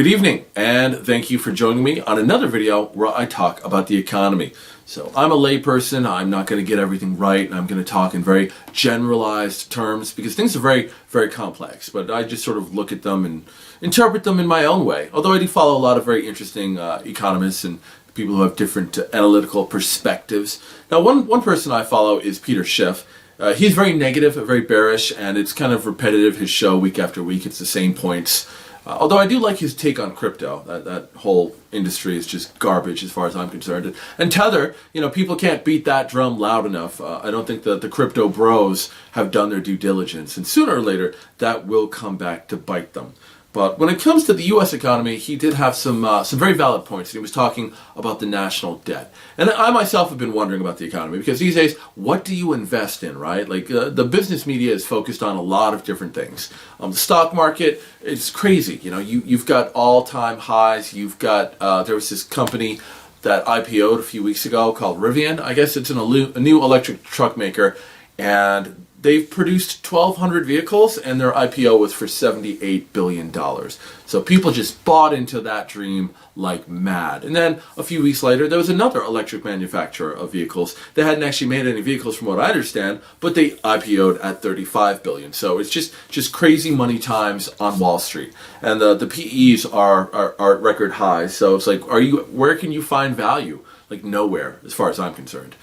Good evening, and thank you for joining me on another video where I talk about the economy. So I'm a layperson, I'm not going to get everything right, and I'm going to talk in very generalized terms because things are very, very complex, but I just sort of look at them and interpret them in my own way. Although I do follow a lot of very interesting economists and people who have different analytical perspectives. Now one person I follow is Peter Schiff. He's very negative, very bearish, and it's kind of repetitive, his show week after week. It's the same points. Although I do like his take on crypto. That whole industry is just garbage as far as I'm concerned. And Tether, people can't beat that drum loud enough. I don't think that the crypto bros have done their due diligence. And sooner or later, that will come back to bite them. But when it comes to the US economy, he did have some very valid points. He was talking about the national debt. And I myself have been wondering about the economy because these days, what do you invest in, right? Like the business media is focused on a lot of different things. The stock market, it's crazy. You've got all-time highs. You've got, there was this company that IPO'd a few weeks ago called Rivian. I guess it's a new electric truck maker. And they've produced 1,200 vehicles, and their IPO was for $78 billion. So people just bought into that dream like mad. And then a few weeks later, there was another electric manufacturer of vehicles. They hadn't actually made any vehicles from what I understand, but they IPO'd at $35 billion. So it's just crazy money times on Wall Street. And the PEs are at record highs. So it's like, where can you find value? Like nowhere, as far as I'm concerned.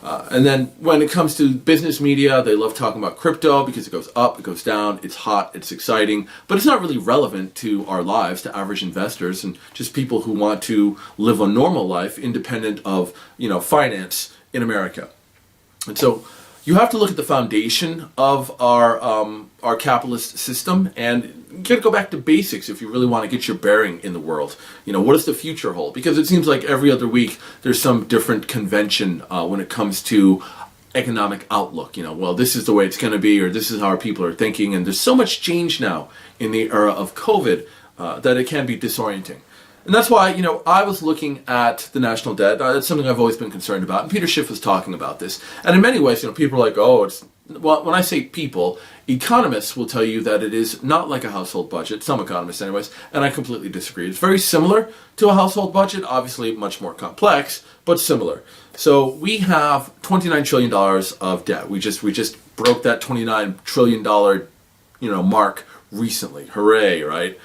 And then when it comes to business media, they love talking about crypto because it goes up, it goes down, it's hot, it's exciting, but it's not really relevant to our lives, to average investors and just people who want to live a normal life independent of, finance in America. And so you have to look at the foundation of our capitalist system, and you got to go back to basics if you really want to get your bearing in the world. What does the future hold? Because it seems like every other week there's some different convention when it comes to economic outlook. Well, this is the way it's going to be, or this is how our people are thinking, and there's so much change now in the era of COVID that it can be disorienting. And that's why, I was looking at the national debt. That's something I've always been concerned about. And Peter Schiff was talking about this. And in many ways, people are like, well, when I say people, economists will tell you that it is not like a household budget, some economists anyways, and I completely disagree. It's very similar to a household budget, obviously much more complex, but similar. So we have $29 trillion of debt. We just broke that $29 trillion, mark recently. Hooray, right?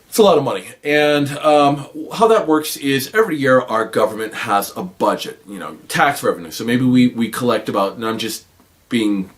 It's a lot of money. And how that works is every year our government has a budget, tax revenue. So maybe we collect about, and I'm just being,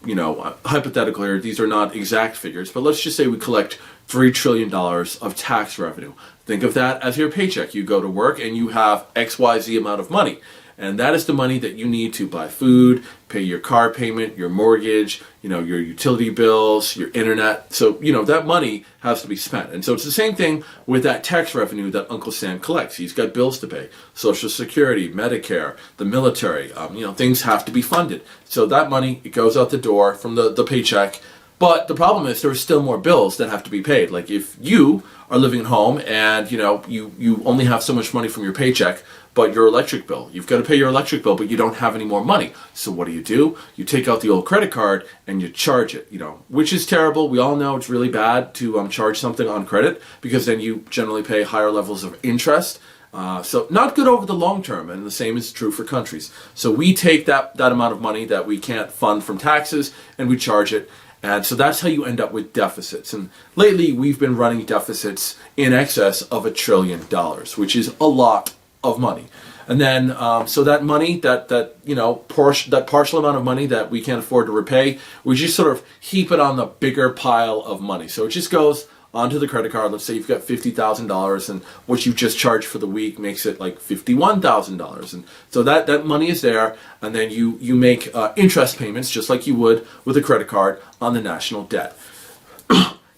hypothetical here, these are not exact figures, but let's just say we collect $3 trillion of tax revenue. Think of that as your paycheck. You go to work and you have XYZ amount of money. And that is the money that you need to buy food, pay your car payment, your mortgage, your utility bills, your internet. So, that money has to be spent. And so it's the same thing with that tax revenue that Uncle Sam collects. He's got bills to pay. Social Security, Medicare, the military, things have to be funded. So that money, it goes out the door from the paycheck. But the problem is there are still more bills that have to be paid. Like if you are living at home and, you only have so much money from your paycheck, but your electric bill, you've got to pay your electric bill, but you don't have any more money. So what do? You take out the old credit card and you charge it, which is terrible. We all know it's really bad to charge something on credit because then you generally pay higher levels of interest. So not good over the long term, and the same is true for countries. So we take that amount of money that we can't fund from taxes and we charge it. And so that's how you end up with deficits. And lately we've been running deficits in excess of $1 trillion, which is a lot of money. And then so that money, that partial amount of money that we can't afford to repay, we just sort of heap it on the bigger pile of money. So it just goes onto the credit card. Let's say you've got $50,000 and what you've just charged for the week makes it like $51,000. And so that money is there, and then you make interest payments just like you would with a credit card on the national debt.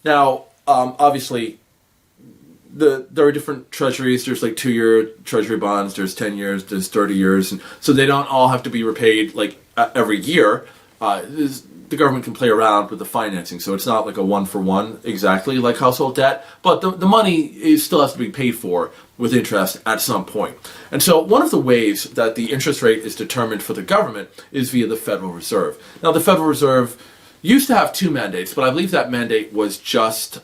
Now, obviously, there are different treasuries. There's like 2-year treasury bonds, there's 10 years, there's 30 years. And so they don't all have to be repaid like every year. The government can play around with the financing. So it's not like a one-for-one exactly like household debt. But the money still has to be paid for with interest at some point. And so one of the ways that the interest rate is determined for the government is via the Federal Reserve. Now the Federal Reserve used to have 2 mandates, but I believe that mandate was just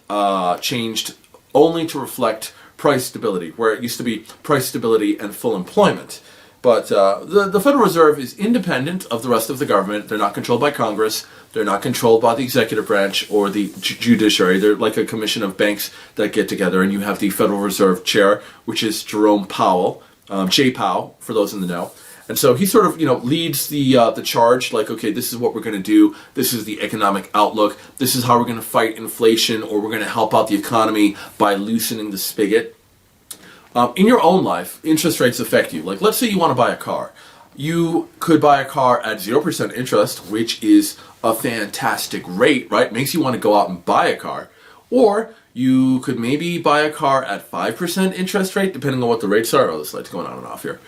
changed only to reflect price stability, where it used to be price stability and full employment. But the Federal Reserve is independent of the rest of the government. They're not controlled by Congress. They're not controlled by the executive branch or the judiciary. They're like a commission of banks that get together, and you have the Federal Reserve Chair, which is Jerome Powell, J. Powell, for those in the know. And so he sort of, leads the charge, like, okay, this is what we're going to do. This is the economic outlook. This is how we're going to fight inflation, or we're going to help out the economy by loosening the spigot. In your own life, interest rates affect you. Like, let's say you want to buy a car. You could buy a car at 0% interest, which is a fantastic rate, right? Makes you want to go out and buy a car. Or you could maybe buy a car at 5% interest rate, depending on what the rates are. Oh, this light's going on and off here.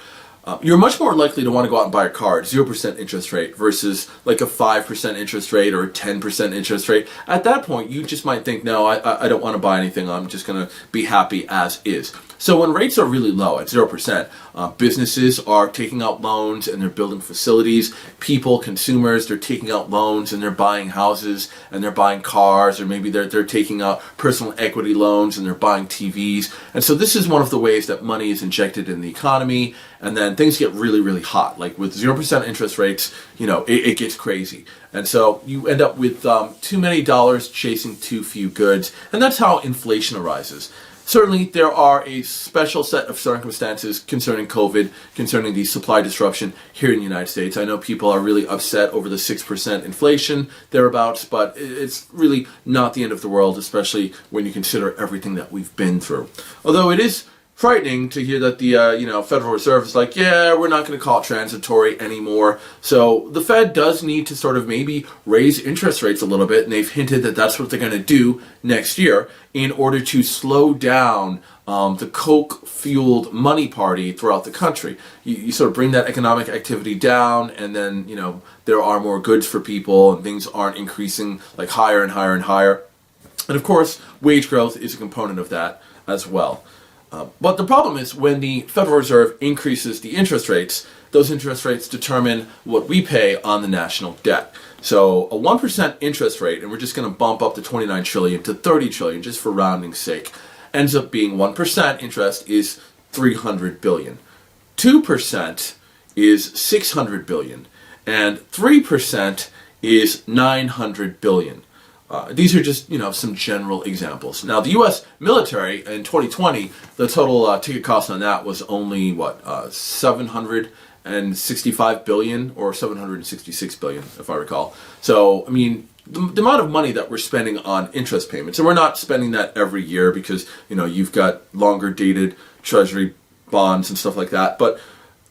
You're much more likely to want to go out and buy a car at 0% interest rate versus like a 5% interest rate or a 10% interest rate. At that point, you just might think, no, I don't want to buy anything. I'm just going to be happy as is. So when rates are really low at 0%, businesses are taking out loans and they're building facilities. People, consumers, they're taking out loans and they're buying houses and they're buying cars, or maybe they're taking out personal equity loans and they're buying TVs. And so this is one of the ways that money is injected in the economy, and then things get really, really hot. Like with 0% interest rates, it gets crazy. And so you end up with too many dollars chasing too few goods, and that's how inflation arises. Certainly, there are a special set of circumstances concerning COVID, concerning the supply disruption here in the United States. I know people are really upset over the 6% inflation thereabouts, but it's really not the end of the world, especially when you consider everything that we've been through. Although it is frightening to hear that the Federal Reserve is like, yeah, we're not going to call it transitory anymore. So the Fed does need to sort of maybe raise interest rates a little bit, and they've hinted that that's what they're going to do next year in order to slow down the Coke-fueled money party throughout the country. You sort of bring that economic activity down, and then there are more goods for people, and things aren't increasing like higher and higher and higher. And of course, wage growth is a component of that as well. But the problem is when the Federal Reserve increases the interest rates, those interest rates determine what we pay on the national debt. So a 1% interest rate, and we're just going to bump up the 29 trillion to 30 trillion just for rounding's sake, ends up being 1% interest is 300 billion. 2% is 600 billion, and 3% is 900 billion. These are just, some general examples. Now, the U.S. military in 2020, the total ticket cost on that was only, 765 billion or 766 billion, if I recall. So, I mean, the amount of money that we're spending on interest payments, and we're not spending that every year because, you've got longer dated treasury bonds and stuff like that. But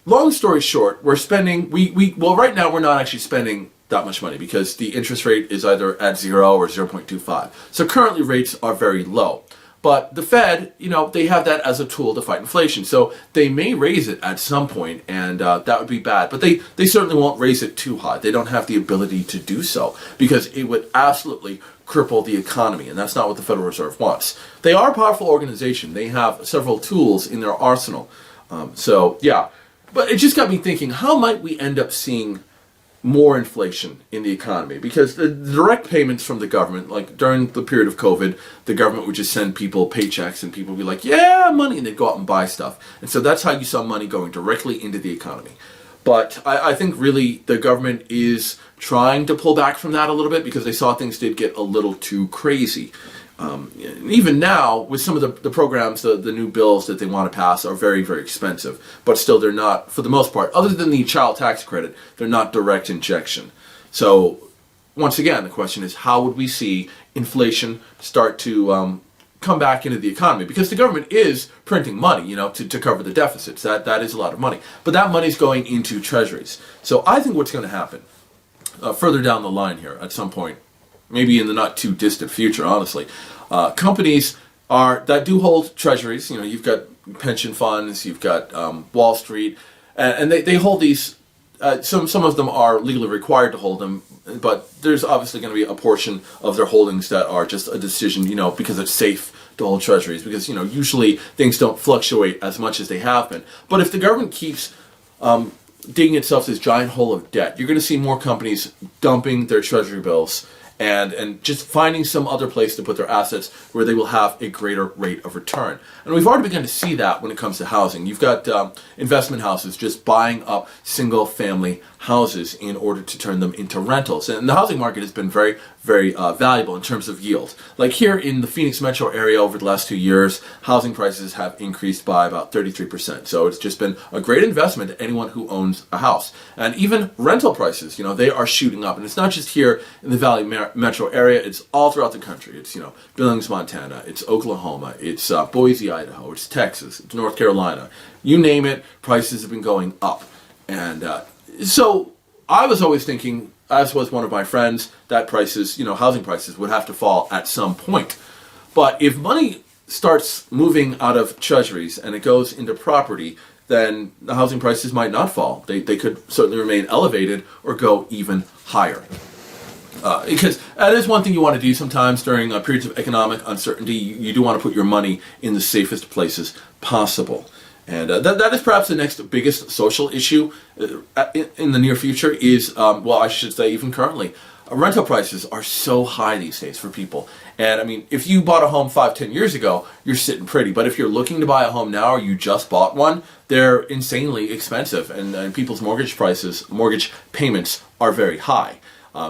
long story short, we're spending, right now we're not actually spending that much money because the interest rate is either at 0 or 0.25. So currently rates are very low. But the Fed, they have that as a tool to fight inflation. So they may raise it at some point, and that would be bad. But they certainly won't raise it too high. They don't have the ability to do so because it would absolutely cripple the economy, and that's not what the Federal Reserve wants. They are a powerful organization. They have several tools in their arsenal. Yeah. But it just got me thinking, how might we end up seeing more inflation in the economy? Because the direct payments from the government, like during the period of COVID, the government would just send people paychecks and people would be like, yeah, money, and they'd go out and buy stuff. And so that's how you saw money going directly into the economy. But I think really the government is trying to pull back from that a little bit because they saw things did get a little too crazy. Even now, with some of the programs, the new bills that they want to pass are very, very expensive. But still, they're not, for the most part, other than the child tax credit, they're not direct injection. So, once again, the question is, how would we see inflation start to come back into the economy? Because the government is printing money, to cover the deficits. That is a lot of money. But that money is going into treasuries. So I think what's going to happen further down the line here at some point, maybe in the not too distant future, honestly, companies that do hold treasuries. You've got pension funds, you've got Wall Street, and they hold these. Some of them are legally required to hold them, but there's obviously going to be a portion of their holdings that are just a decision, because it's safe to hold treasuries, because usually things don't fluctuate as much as they have been. But if the government keeps digging itself this giant hole of debt, you're going to see more companies dumping their treasury bills and just finding some other place to put their assets where they will have a greater rate of return. And we've already begun to see that when it comes to housing. You've got investment houses just buying up single family houses in order to turn them into rentals. And the housing market has been very, very valuable in terms of yield. Like here in the Phoenix metro area over the last 2 years, housing prices have increased by about 33%. So it's just been a great investment to anyone who owns a house. And even rental prices, they are shooting up. And it's not just here in the Valley metro area, it's all throughout the country. It's, Billings, Montana, it's Oklahoma, it's Boise, Idaho, it's Texas, it's North Carolina. You name it, prices have been going up. And so I was always thinking, as was one of my friends, that prices, housing prices would have to fall at some point. But if money starts moving out of treasuries and it goes into property, then the housing prices might not fall. They could certainly remain elevated or go even higher. Because that is one thing you want to do sometimes during periods of economic uncertainty. You do want to put your money in the safest places possible. And that is perhaps the next biggest social issue in the near future is, I should say even currently, rental prices are so high these days for people. And I mean, if you bought a home 5-10 years ago, you're sitting pretty. But if you're looking to buy a home now or you just bought one, they're insanely expensive. And people's mortgage payments are very high.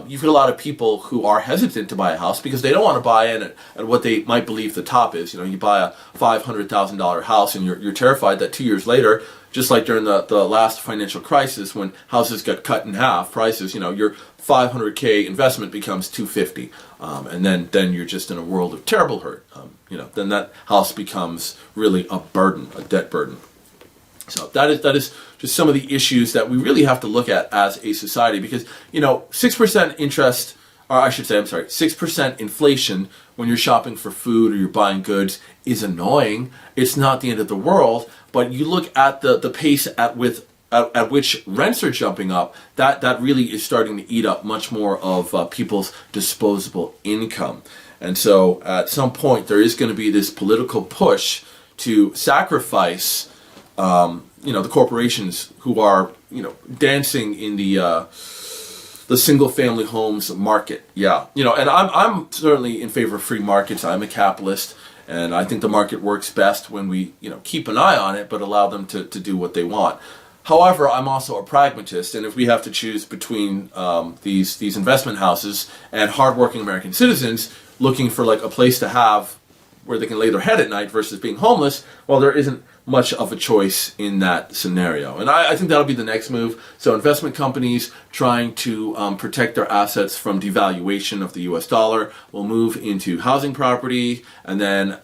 You've got a lot of people who are hesitant to buy a house because they don't want to buy in at what they might believe the top is. You buy a $500,000 house and you're terrified that 2 years later, just like during the last financial crisis when houses got cut in half, prices, your $500K investment becomes $250, and then you're just in a world of terrible hurt. Then that house becomes really a burden, a debt burden. So that is just some of the issues that we really have to look at as a society because, 6% interest, or I should say, 6% inflation when you're shopping for food or you're buying goods is annoying. It's not the end of the world, but you look at the pace at which rents are jumping up, that really is starting to eat up much more of people's disposable income. And so at some point there is going to be this political push to sacrifice the corporations who are, dancing in the single-family homes market. Yeah, and I'm certainly in favor of free markets. I'm a capitalist, and I think the market works best when we, keep an eye on it, but allow them to do what they want. However, I'm also a pragmatist, and if we have to choose between these investment houses and hardworking American citizens looking for like a place to have where they can lay their head at night versus being homeless, well, there isn't much of a choice in that scenario. And I think that'll be the next move. So investment companies trying to protect their assets from devaluation of the US dollar will move into housing property, and then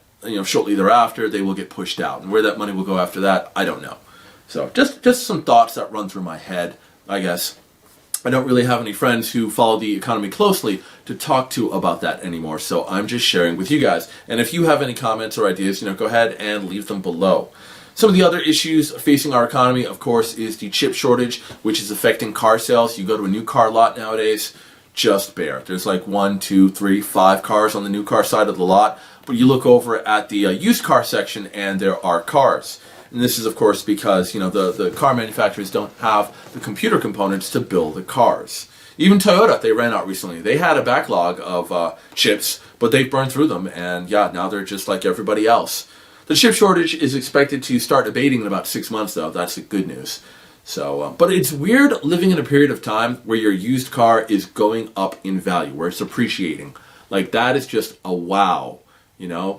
shortly thereafter they will get pushed out. And where that money will go after that, I don't know. So just some thoughts that run through my head, I guess. I don't really have any friends who follow the economy closely to talk to about that anymore, so I'm just sharing with you guys. And if you have any comments or ideas, go ahead and leave them below. Some of the other issues facing our economy, of course, is the chip shortage, which is affecting car sales. You go to a new car lot nowadays, just bare. There's like 1, 2, 3, 5 cars on the new car side of the lot, but you look over at the used car section and there are cars. And this is, of course, because, the car manufacturers don't have the computer components to build the cars. Even Toyota, they ran out recently. They had a backlog of chips, but they've burned through them. And yeah, now they're just like everybody else. The chip shortage is expected to start abating in about 6 months, though. That's the good news. So, but it's weird living in a period of time where your used car is going up in value, where it's appreciating. Like, that is just a wow.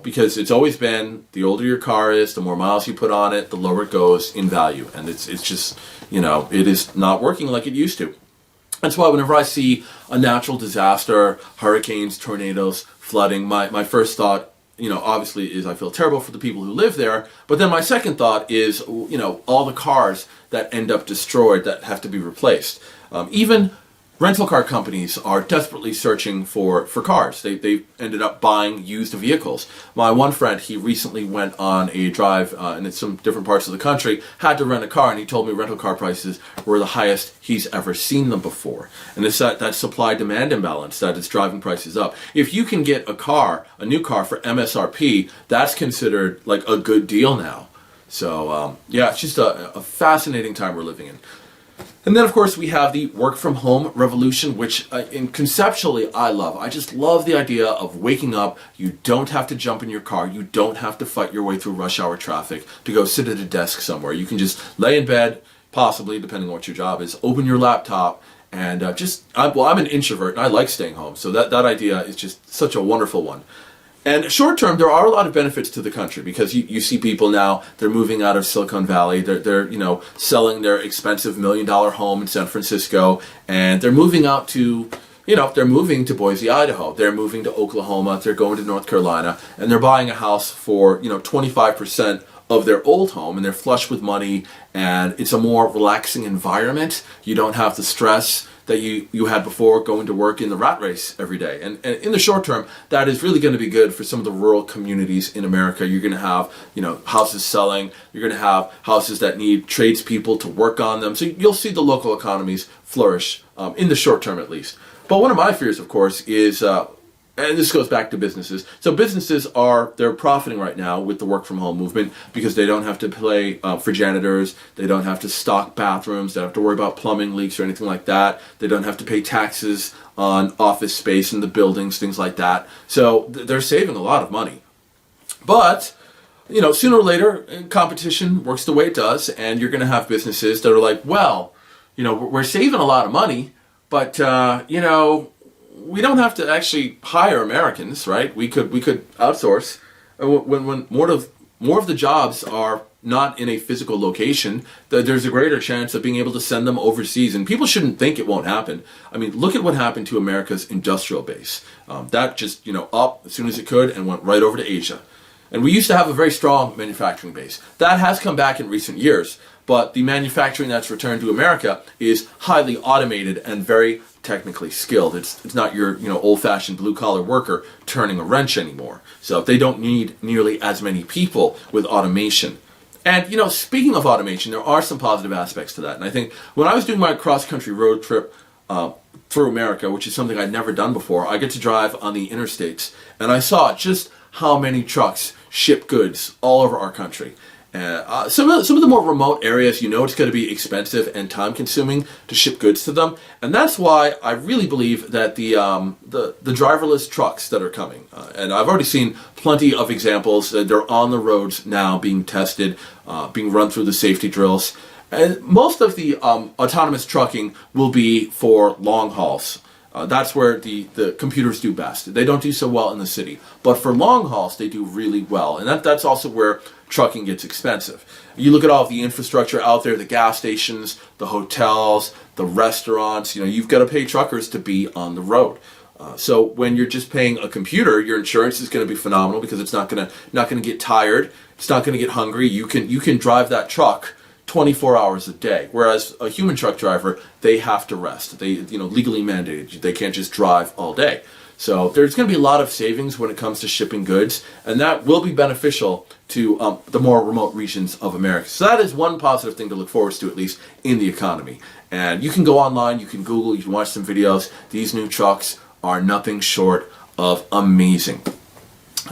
Because it's always been the older your car is, the more miles you put on it, the lower it goes in value. And it's just, it is not working like it used to. That's why whenever I see a natural disaster, hurricanes, tornadoes, flooding, my first thought, obviously is I feel terrible for the people who live there. But then my second thought is, all the cars that end up destroyed that have to be replaced. Even rental car companies are desperately searching for cars. They ended up buying used vehicles. My one friend, he recently went on a drive in some different parts of the country, had to rent a car, and he told me rental car prices were the highest he's ever seen them before. And it's that supply-demand imbalance that is driving prices up. If you can get a new car for MSRP, that's considered like a good deal now. So, yeah, it's just a fascinating time we're living in. And then, of course, we have the work from home revolution, which conceptually I love. I just love the idea of waking up. You don't have to jump in your car. You don't have to fight your way through rush hour traffic to go sit at a desk somewhere. You can just lay in bed, possibly, depending on what your job is, open your laptop, and I'm an introvert, and I like staying home. So that idea is just such a wonderful one. And short term, there are a lot of benefits to the country because you see people now, they're moving out of Silicon Valley, they're selling their expensive $1 million home in San Francisco, and they're moving out to, they're moving to Boise, Idaho, they're moving to Oklahoma, they're going to North Carolina, and they're buying a house for, 25% of their old home, and they're flush with money, and it's a more relaxing environment. You don't have the stress that you had before going to work in the rat race every day. And in the short term, that is really going to be good for some of the rural communities in America. You're going to have, houses selling. You're going to have houses that need tradespeople to work on them. So you'll see the local economies flourish in the short term at least. But one of my fears, of course, is and this goes back to businesses. So businesses they're profiting right now with the work from home movement because they don't have to pay for janitors, they don't have to stock bathrooms, they don't have to worry about plumbing leaks or anything like that, they don't have to pay taxes on office space in the buildings, things like that. So they're saving a lot of money. But, sooner or later, competition works the way it does, and you're going to have businesses that are like, well, we're saving a lot of money, but, we don't have to actually hire Americans, right? We could outsource. When more of the jobs are not in a physical location, there's a greater chance of being able to send them overseas. And people shouldn't think it won't happen. I mean, look at what happened to America's industrial base. That just up as soon as it could and went right over to Asia. And we used to have a very strong manufacturing base. That has come back in recent years, but the manufacturing that's returned to America is highly automated and very technically skilled. It's not your old-fashioned blue-collar worker turning a wrench anymore. So they don't need nearly as many people with automation. And speaking of automation, there are some positive aspects to that. And I think when I was doing my cross-country road trip through America, which is something I'd never done before, I get to drive on the interstates, and I saw just how many trucks ship goods all over our country. Some of the more remote areas, it's going to be expensive and time-consuming to ship goods to them, and that's why I really believe that the driverless trucks that are coming, and I've already seen plenty of examples. They're on the roads now, being tested, being run through the safety drills, and most of the autonomous trucking will be for long hauls. That's where the computers do best. They don't do so well in the city, but for long hauls, they do really well, and that's also where trucking gets expensive. You look at all of the infrastructure out there, the gas stations, the hotels, the restaurants, you've got to pay truckers to be on the road. So when you're just paying a computer, your insurance is going to be phenomenal because it's not going to get tired, it's not going to get hungry. You can drive that truck 24 hours a day, whereas a human truck driver, they have to rest. They legally mandated. They can't just drive all day. So there's going to be a lot of savings when it comes to shipping goods, and that will be beneficial to the more remote regions of America. So that is one positive thing to look forward to, at least in the economy. And you can go online, you can Google, you can watch some videos. These new trucks are nothing short of amazing.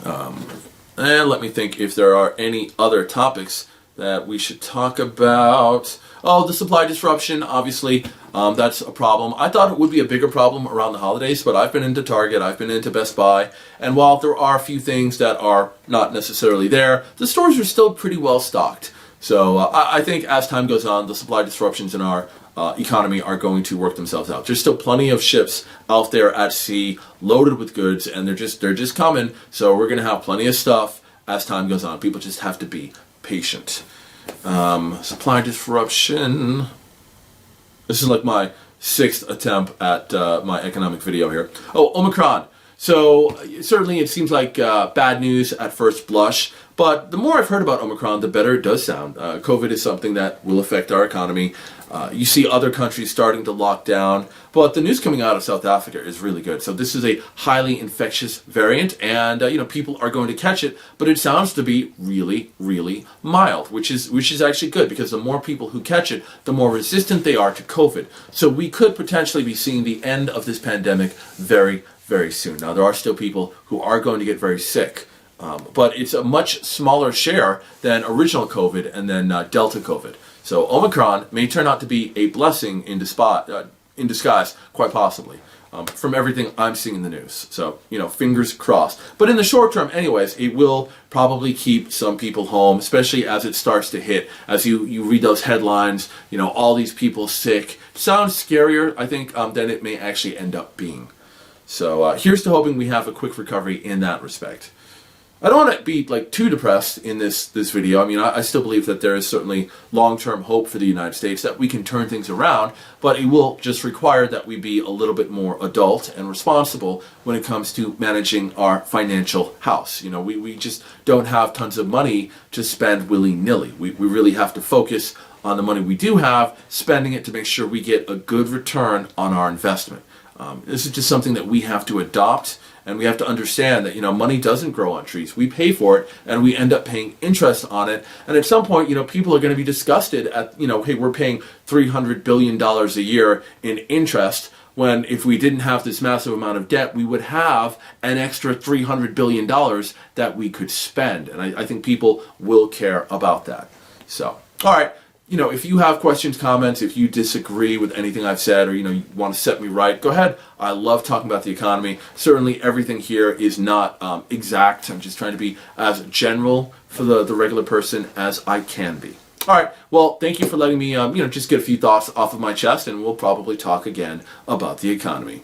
And let me think if there are any other topics that we should talk about. Oh, the supply disruption, obviously, that's a problem. I thought it would be a bigger problem around the holidays, but I've been into Target, I've been into Best Buy, and while there are a few things that are not necessarily there, the stores are still pretty well stocked. So I think as time goes on, the supply disruptions in our economy are going to work themselves out. There's still plenty of ships out there at sea loaded with goods, and they're just coming, so we're going to have plenty of stuff as time goes on. People just have to be patient. Supply disruption. This is like my 6th attempt at my economic video here. Oh, Omicron. So certainly it seems like bad news at first blush, but the more I've heard about Omicron, the better it does sound. COVID is something that will affect our economy. You see other countries starting to lock down, but the news coming out of South Africa is really good. So this is a highly infectious variant, and people are going to catch it, but it sounds to be really, really mild, which is actually good because the more people who catch it, the more resistant they are to COVID. So we could potentially be seeing the end of this pandemic very, very soon. Now, there are still people who are going to get very sick but it's a much smaller share than original COVID and then Delta COVID. So Omicron may turn out to be a blessing in disguise, quite possibly, from everything I'm seeing in the news. So, fingers crossed. But in the short term, anyways, it will probably keep some people home, especially as it starts to hit. As you read those headlines, all these people sick. Sounds scarier, I think, than it may actually end up being. So here's to hoping we have a quick recovery in that respect. I don't want to be too depressed in this video. I mean, I still believe that there is certainly long-term hope for the United States, that we can turn things around, but it will just require that we be a little bit more adult and responsible when it comes to managing our financial house. We just don't have tons of money to spend willy-nilly. We really have to focus on the money we do have, spending it to make sure we get a good return on our investment. This is just something that we have to adopt. And we have to understand that, money doesn't grow on trees. We pay for it, and we end up paying interest on it. And at some point, people are going to be disgusted at, hey, we're paying $300 billion a year in interest, when if we didn't have this massive amount of debt, we would have an extra $300 billion that we could spend. And I think people will care about that. So, all right. If you have questions, comments, if you disagree with anything I've said, or, you want to set me right, go ahead. I love talking about the economy. Certainly everything here is not exact. I'm just trying to be as general for the regular person as I can be. All right. Well, thank you for letting me, just get a few thoughts off of my chest, and we'll probably talk again about the economy.